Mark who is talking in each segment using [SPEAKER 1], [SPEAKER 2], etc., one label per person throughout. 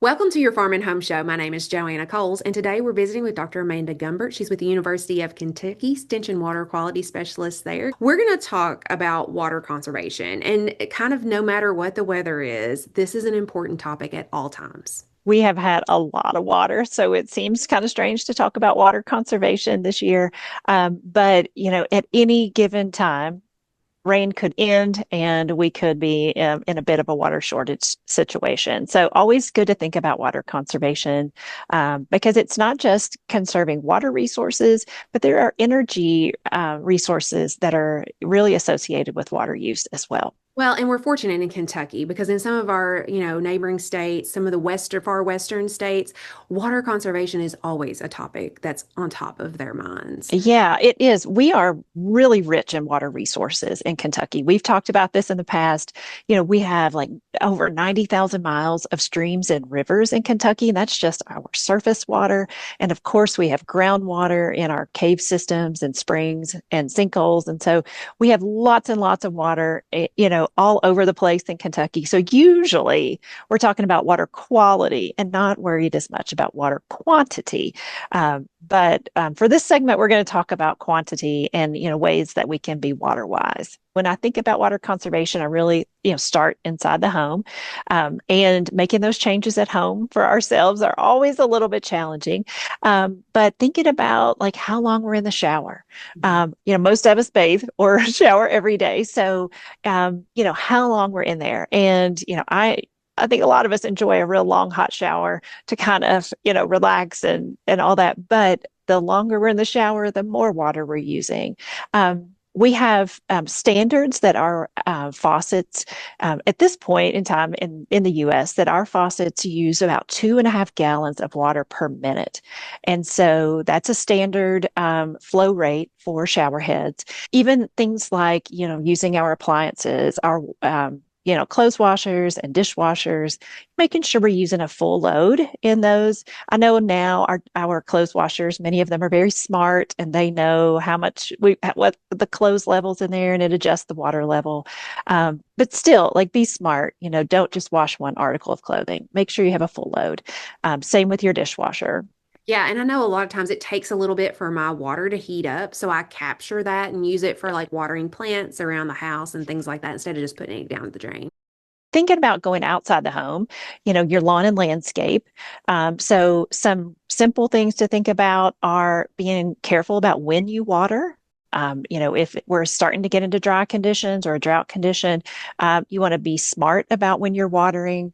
[SPEAKER 1] Welcome to your Farm and Home Show. My name is Joanna Coles, and today we're visiting with Dr. Amanda Gumbert. She's with the University of Kentucky, Extension Water Quality Specialist there. We're going to talk about water conservation, and kind of no matter what the weather is, this is an important topic at all times.
[SPEAKER 2] We have had a lot of water, so it seems kind of strange to talk about water conservation this year. But at any given time, rain could end and we could be in a bit of a water shortage situation. So, always good to think about water conservation because it's not just conserving water resources, but there are energy resources that are really associated with water use as well.
[SPEAKER 1] Well, and we're fortunate in Kentucky because in some of our, neighboring states, some of the far western states, water conservation is always a topic that's on top of their minds.
[SPEAKER 2] Yeah, it is. We are really rich in water resources in Kentucky. We've talked about this in the past. We have like over 90,000 miles of streams and rivers in Kentucky, and that's just our surface water. And of course, we have groundwater in our cave systems and springs and sinkholes. And so we have lots and lots of water, all over the place in Kentucky. So usually we're talking about water quality and not worried as much about water quantity. But for this segment, we're going to talk about quantity and ways that we can be water wise. When I think about water conservation, I really start inside the home, and making those changes at home for ourselves are always a little bit challenging. But thinking about like how long we're in the shower, most of us bathe or shower every day, so how long we're in there, and I think a lot of us enjoy a real long hot shower to kind of, relax and all that. But the longer we're in the shower, the more water we're using. We have standards that our faucets, at this point in time in the US, that our faucets use about 2.5 gallons of water per minute. And so that's a standard flow rate for shower heads. Even things like, using our appliances, our clothes washers and dishwashers, making sure we're using a full load in those. I know now our clothes washers, many of them are very smart and they know what the clothes levels in there, and it adjusts the water level. But still, like, be smart. Don't just wash one article of clothing. Make sure you have a full load. Same with your dishwasher.
[SPEAKER 1] Yeah, and I know a lot of times it takes a little bit for my water to heat up, so I capture that and use it for like watering plants around the house and things like that instead of just putting it down the drain.
[SPEAKER 2] Thinking about going outside the home, your lawn and landscape. So some simple things to think about are being careful about when you water. If we're starting to get into dry conditions or a drought condition, you want to be smart about when you're watering.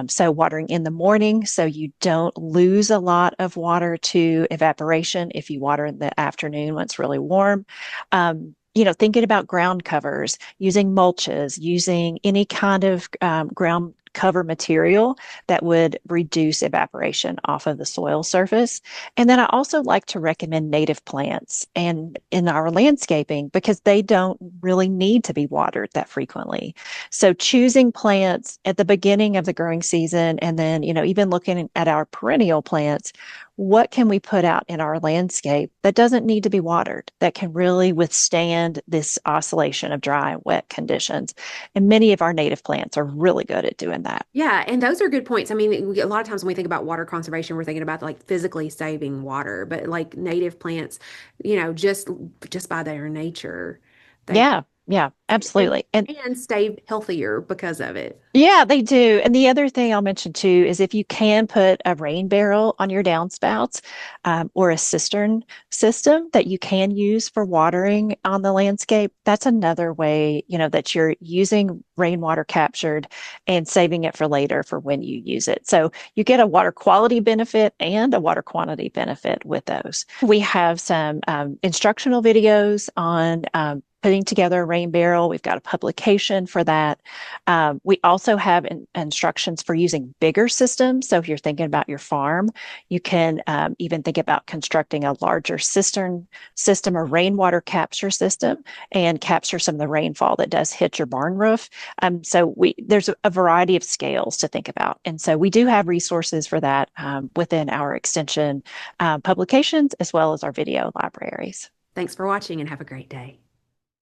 [SPEAKER 2] So watering in the morning so you don't lose a lot of water to evaporation if you water in the afternoon when it's really warm. Thinking about ground covers, using mulches, using any kind of ground cover material that would reduce evaporation off of the soil surface. And then I also like to recommend native plants and in our landscaping because they don't really need to be watered that frequently. So choosing plants at the beginning of the growing season, and then, even looking at our perennial plants, what can we put out in our landscape that doesn't need to be watered, that can really withstand this oscillation of dry and wet conditions? And many of our native plants are really good at doing that.
[SPEAKER 1] Yeah, and those are good points. I mean, a lot of times when we think about water conservation, we're thinking about like physically saving water, but like native plants, just by their nature, they
[SPEAKER 2] Yeah, yeah,
[SPEAKER 1] and,
[SPEAKER 2] absolutely. And
[SPEAKER 1] and stay healthier because of it.
[SPEAKER 2] yeah, they do. And the other thing I'll mention too is if you can put a rain barrel on your downspouts, or a cistern system that you can use for watering on the landscape, that's another way, that you're using rainwater captured and saving it for later for when you use it. So you get a water quality benefit and a water quantity benefit with those. We have some instructional videos on putting together a rain barrel. We've got a publication for that. We also have instructions for using bigger systems. So if you're thinking about your farm, you can even think about constructing a larger cistern system or rainwater capture system and capture some of the rainfall that does hit your barn roof. There's a variety of scales to think about. And so we do have resources for that within our extension publications as well as our video libraries.
[SPEAKER 1] Thanks for watching and have a great day.